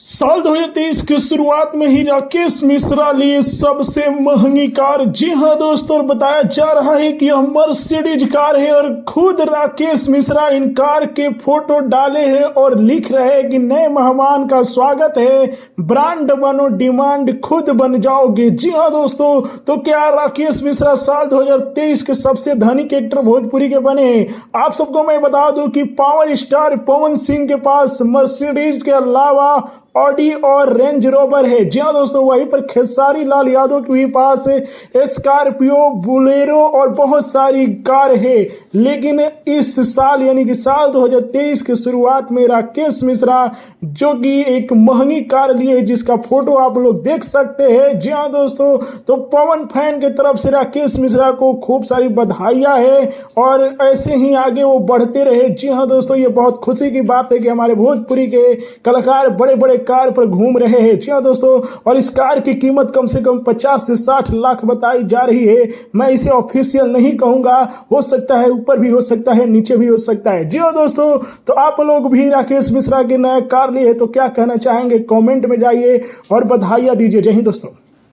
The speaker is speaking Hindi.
साल 2023 की शुरुआत में ही राकेश मिश्रा लिए सबसे महंगी कार। जी हां दोस्तों, बताया जा रहा है कि यह मर्सिडीज कार है और खुद राकेश मिश्रा इन कार के फोटो डाले हैं और लिख रहे हैं कि नए मेहमान का स्वागत है, ब्रांड बनो डिमांड खुद बन जाओगे। जी हां दोस्तों, तो क्या राकेश मिश्रा साल 2023 के सबसे धनिक एक्टर भोजपुरी के बने? आप सबको मैं बता दूं कि पावर स्टार पवन सिंह के पास मर्सिडीज के अलावा ऑडी और रेंज रोवर है। जी हाँ दोस्तों, वहीं पर खेसारी लाल यादव के भी पास स्कॉर्पियो, बुलेरो और बहुत सारी कार है। लेकिन इस साल यानी कि साल 2023 की शुरुआत में राकेश मिश्रा जो कि एक महंगी कार लिए जिसका फोटो आप लोग देख सकते हैं। जी हाँ दोस्तों, तो पवन फैन की तरफ से राकेश मिश्रा को खूब सारी बधाइयां है और ऐसे ही आगे वो बढ़ते रहे। जी हाँ दोस्तों, ये बहुत खुशी की बात है कि हमारे भोजपुरी के कलाकार बड़े बड़े कार पर घूम रहे हैं। जी हाँ दोस्तों, और इस कार की कीमत कम से कम 50 से 60 लाख बताई जा रही है। मैं इसे ऑफिशियल नहीं कहूंगा, हो सकता है ऊपर भी हो सकता है, नीचे भी हो सकता है। जी हाँ दोस्तों, तो आप लोग भी राकेश मिश्रा के नया कार लिए तो क्या कहना चाहेंगे? कमेंट में जाइए और बधाइयां दीजिए। जय हिंद दोस्तों।